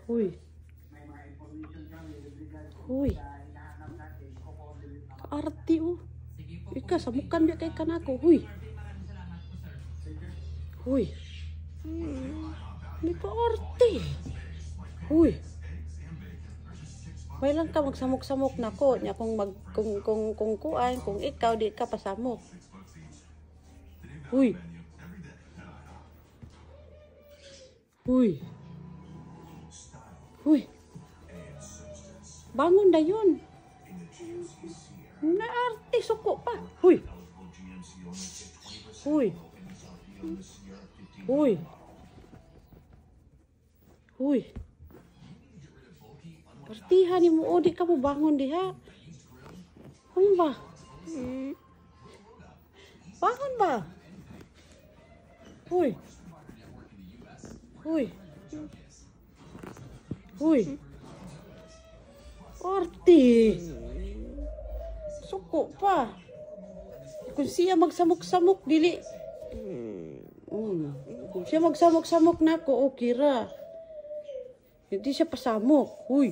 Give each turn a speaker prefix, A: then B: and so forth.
A: Huy. Huy. Kaarti oh. Ika, samukan biya kay kanako. Huy. Huy. May kaarti. Huy. May lang ka magsamok-samok na ko. Nya kung kuan, kung ikaw di ka pasamok. Huy. Huy. Huy. Bangon na yun. Naarte, suko pa. Huy. Huy. Huy. Huy. Partihan ni mo, di ka mo bangon diha. Ano ba? Bangon ba? Huy. Huy. Huy. Arti. Suko pa. Kung siya magsamok-samok, dili. Kung siya magsamok-samok na ko, okay ra. Hindi siya pasamok. Huy.